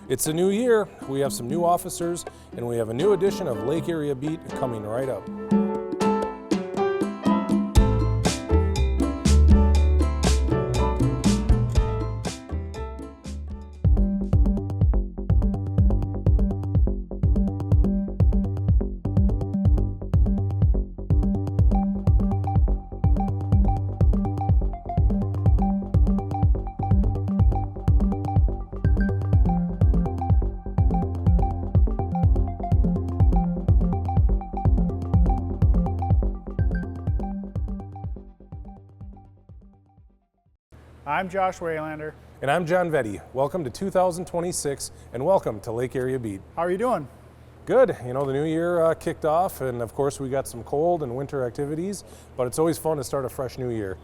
It's a new year, we have some new officers, and we have a new edition of Lake Area Beat coming right up. I'm Josh Waylander. And I'm John Vetti. Welcome to 2026 and welcome to Lake Area Beat. How are you doing? Good. You know, the new year kicked off, and of course we got some cold and winter activities, but it's always fun to start a fresh new year.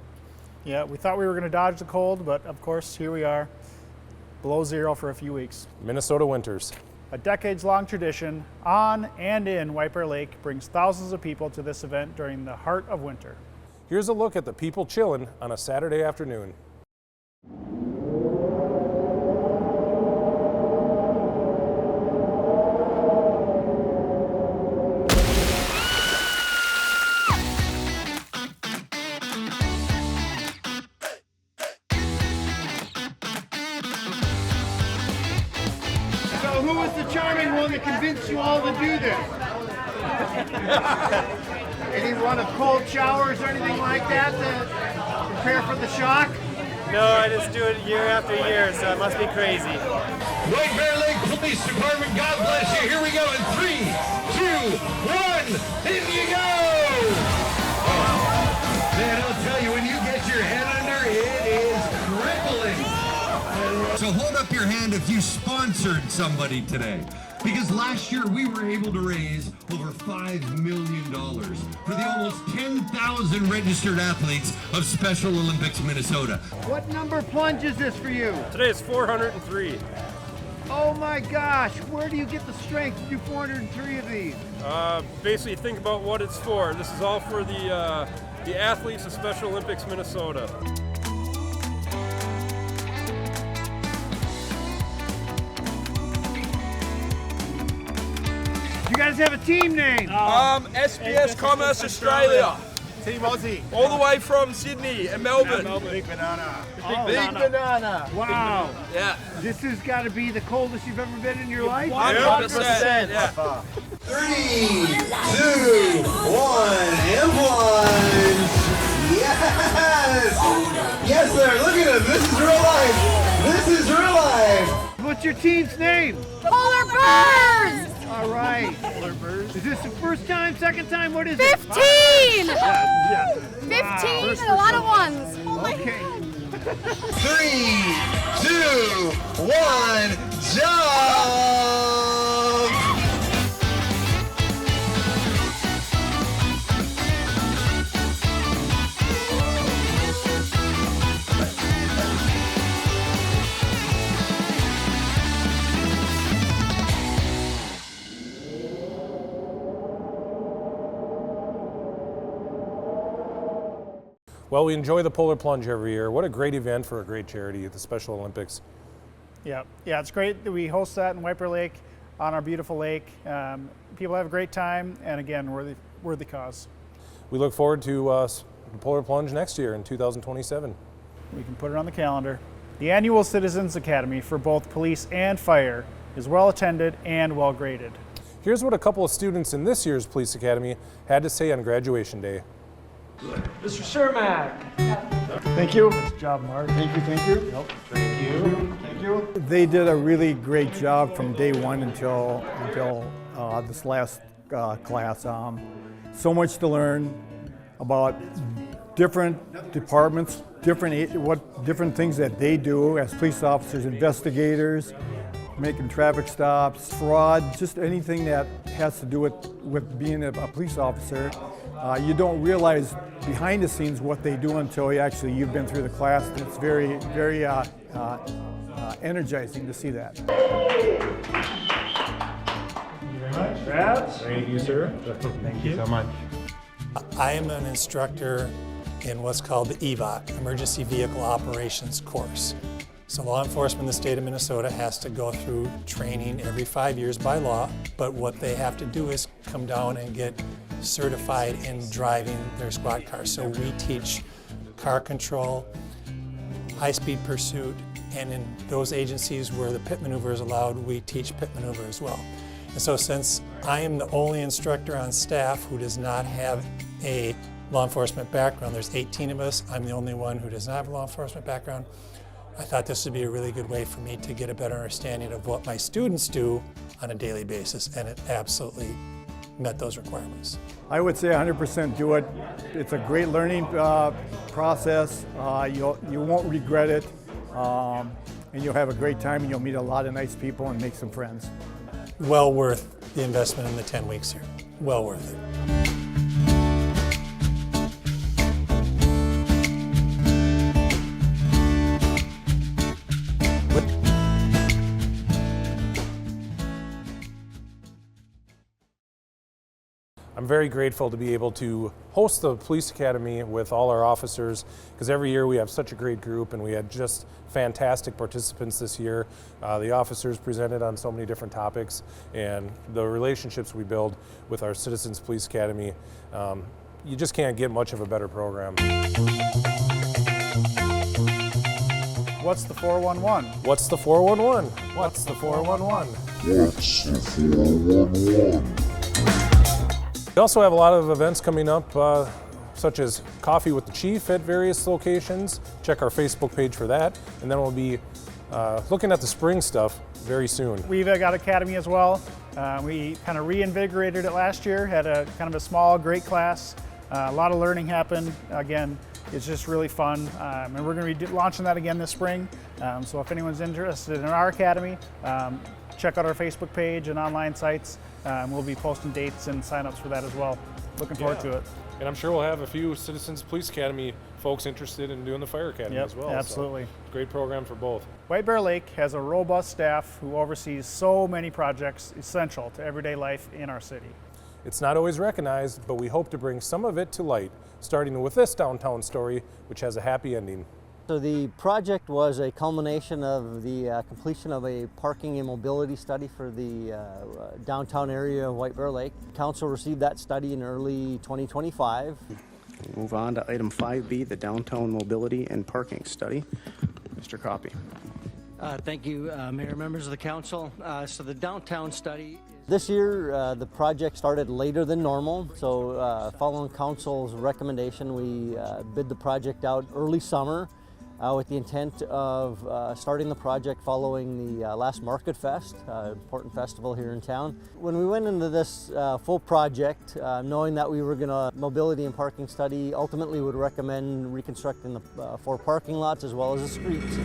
Yeah, we thought we were going to dodge the cold, but of course here we are, below zero for a few weeks. Minnesota winters. A decades-long tradition on and in White Bear Lake brings thousands of people to this event during the heart of winter. Here's a look at the people chillin' on a Saturday afternoon. So who was the charming one that convinced you all to do this? Any run of cold showers or anything like that to prepare for the shock? No, I just do it year after year, so it must be crazy. White Bear Lake Police Department, God bless you. Here we go in 3, 2, 1, in you go! Man, I'll tell you, when you get your head under, it is crippling. So hold up your hand if you sponsored somebody today. Because last year we were able to raise over $5 million for the almost 10,000 registered athletes of Special Olympics Minnesota. What number plunge is this for you? Today is 403. Oh my gosh, where do you get the strength to do 403 of these? Basically, think about what it's for. This is all for the athletes of Special Olympics Minnesota. You guys have a team name? SBS Commerce Australia. Team Aussie. All the way from Sydney and Melbourne. Big banana. Big banana. Wow. Yeah. This has got to be the coldest you've ever been in your life? 100%. Yeah. 3, 2, 1, and plunge! Yes! Yes, sir, look at him, this is real life! This is real life! What's your team's name? Polar Bears! All right. Is this the first time, second time? What is 15! it? 15 and a lot of ones. Oh my Okay. God. 3, 2, 1, jump! Well, we enjoy the Polar Plunge every year. What a great event for a great charity at the Special Olympics. Yeah, it's great that we host that in White Bear Lake on our beautiful lake. People have a great time, and again, worthy cause. We look forward to the Polar Plunge next year in 2027. We can put it on the calendar. The annual Citizens Academy for both police and fire is well attended and well graded. Here's what a couple of students in this year's Police Academy had to say on graduation day. Mr. Cermak. Thank you. Nice job, Mark. Thank you. Yep. Thank you. They did a really great job from day one until this last class. So much to learn about different departments, different things that they do as police officers, investigators, making traffic stops, fraud, just anything that has to do with being a police officer. You don't realize behind the scenes what they do until you've been through the class. And it's very, very energizing to see that. Thank you, sir. Thank you so much. I am an instructor in what's called the EVOC, Emergency Vehicle Operations course. So law enforcement in the state of Minnesota has to go through training every 5 years by law, but what they have to do is come down and get certified in driving their squad cars. So we teach car control, high-speed pursuit, and in those agencies where the pit maneuver is allowed, we teach pit maneuver as well. And so since I am the only instructor on staff who does not have a law enforcement background, there's 18 of us, I'm the only one who does not have a law enforcement background, I thought this would be a really good way for me to get a better understanding of what my students do on a daily basis, and it absolutely met those requirements. I would say 100% do it. It's a great learning process. You won't regret it, and you'll have a great time, and you'll meet a lot of nice people and make some friends. Well worth the investment in the 10 weeks here. Well worth it. I'm very grateful to be able to host the Police Academy with all our officers, because every year we have such a great group, and we had just fantastic participants this year. The officers presented on so many different topics, and the relationships we build with our Citizens Police Academy, you just can't get much of a better program. What's the 411? What's the 411? What's the 411? What's the 411? We also have a lot of events coming up, such as Coffee with the Chief at various locations. Check our Facebook page for that. And then we'll be looking at the spring stuff very soon. We've got Academy as well. We kind of reinvigorated it last year, had a kind of a small, great class. A lot of learning happened. Again, it's just really fun. And we're going to be launching that again this spring. So if anyone's interested in our Academy, check out our Facebook page and online sites. We'll be posting dates and signups for that as well. Looking forward to it. And I'm sure we'll have a few Citizens Police Academy folks interested in doing the Fire Academy as well. Absolutely. So, great program for both. White Bear Lake has a robust staff who oversees so many projects essential to everyday life in our city. It's not always recognized, but we hope to bring some of it to light, starting with this downtown story, which has a happy ending. So the project was a culmination of the completion of a parking and mobility study for the downtown area of White Bear Lake. Council received that study in early 2025. Move on to item 5B, the downtown mobility and parking study. Mr. Coffey. Thank you, Mayor, members of the council. So the downtown study. This year, the project started later than normal, so following council's recommendation, we bid the project out early summer with the intent of starting the project following the last Market Fest, important festival here in town. When we went into this full project, knowing that we were going to mobility and parking study, ultimately would recommend reconstructing the 4 parking lots as well as the streets.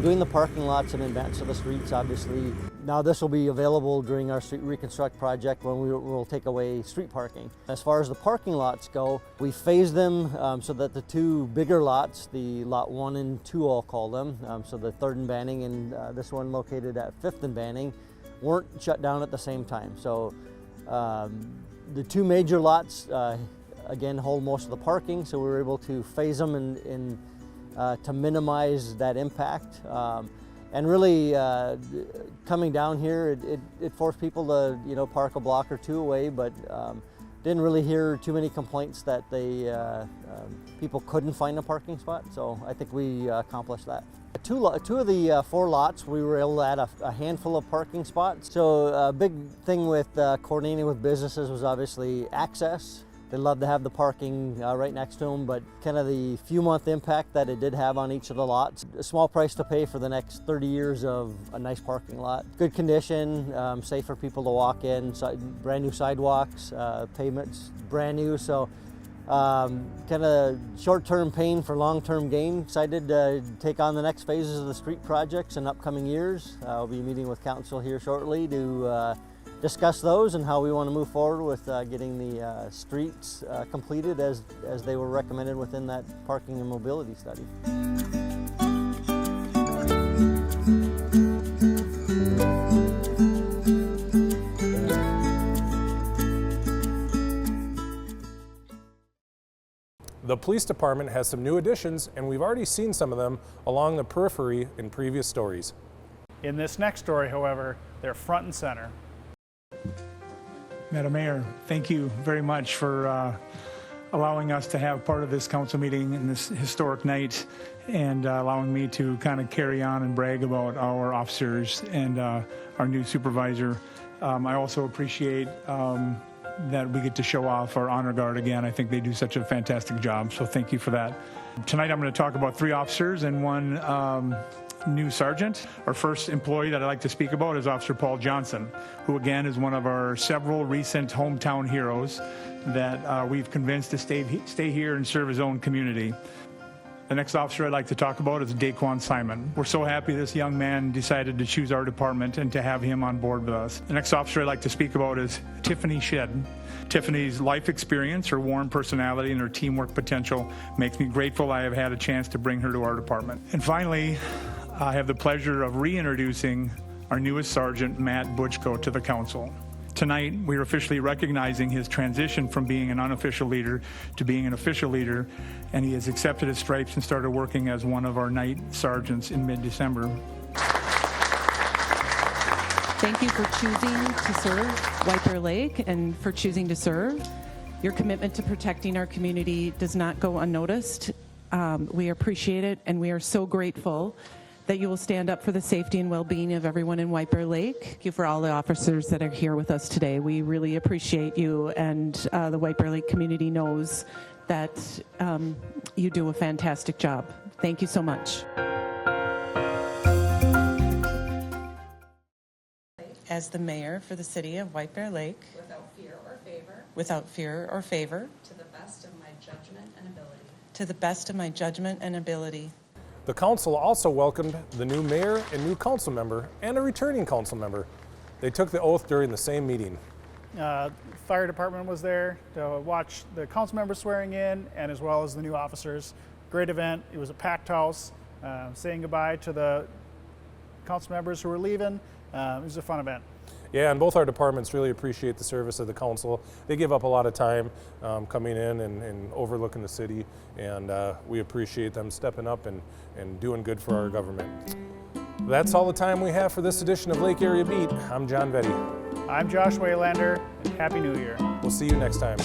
Doing the parking lots in advance of the streets, obviously. Now this will be available during our street reconstruct project when we will take away street parking. As far as the parking lots go, we phased them so that the 2 bigger lots, the lot 1 and 2 I'll call them, so the 3rd and Banning and this one located at 5th and Banning, weren't shut down at the same time. So the 2 major lots, again, hold most of the parking, so we were able to phase them to minimize that impact. And really, coming down here, it forced people to park a block or 2 away, but didn't really hear too many complaints that people couldn't find a parking spot. So I think we accomplished that. Two of the 4 lots, we were able to add a handful of parking spots. So a big thing with coordinating with businesses was obviously access. They love to have the parking right next to them, but kind of the few-month impact that it did have on each of the lots. A small price to pay for the next 30 years of a nice parking lot. Good condition, safe for people to walk in, brand new sidewalks, pavements brand new, so kind of short-term pain for long-term gain. Excited to take on the next phases of the street projects in upcoming years. I'll be meeting with council here shortly to discuss those and how we want to move forward with getting the streets completed as they were recommended within that parking and mobility study. The Police Department has some new additions, and we've already seen some of them along the periphery in previous stories. In this next story, however, they're front and center. Madam Mayor, thank you very much for allowing us to have part of this council meeting in this historic night and allowing me to kind of carry on and brag about our officers and our new supervisor. I also appreciate that we get to show off our honor guard again. I think they do such a fantastic job, so thank you for that. Tonight I'm going to talk about 3 officers and 1 new sergeant. Our first employee that I'd like to speak about is Officer Paul Johnson, who again is one of our several recent hometown heroes that we've convinced to stay here and serve his own community. The next officer I'd like to talk about is Daquan Simon. We're so happy this young man decided to choose our department and to have him on board with us. The next officer I'd like to speak about is Tiffany Shedd. Tiffany's life experience, her warm personality, and her teamwork potential makes me grateful I have had a chance to bring her to our department. And finally, I have the pleasure of reintroducing our newest sergeant, Matt Butchko, to the council. Tonight, we are officially recognizing his transition from being an unofficial leader to being an official leader, and he has accepted his stripes and started working as one of our night sergeants in mid-December. Thank you for choosing to serve White Bear Lake and for choosing to serve. Your commitment to protecting our community does not go unnoticed. We appreciate it, and we are so grateful that you will stand up for the safety and well-being of everyone in White Bear Lake. Thank you for all the officers that are here with us today. We really appreciate you, and the White Bear Lake community knows that you do a fantastic job. Thank you so much. As the mayor for the city of White Bear Lake, without fear or favor, without fear or favor, to the best of my judgment and ability. to the best of my judgment and ability. The council also welcomed the new mayor and new council member and a returning council member. They took the oath during the same meeting. Fire department was there to watch the council members swearing in, and as well as the new officers. Great event. It was a packed house. Saying goodbye to the council members who were leaving. It was a fun event. Yeah, and both our departments really appreciate the service of the council. They give up a lot of time coming in and overlooking the city, and we appreciate them stepping up and doing good for our government. That's all the time we have for this edition of Lake Area Beat. I'm John Vetty. I'm Josh Waylander, and Happy New Year. We'll see you next time.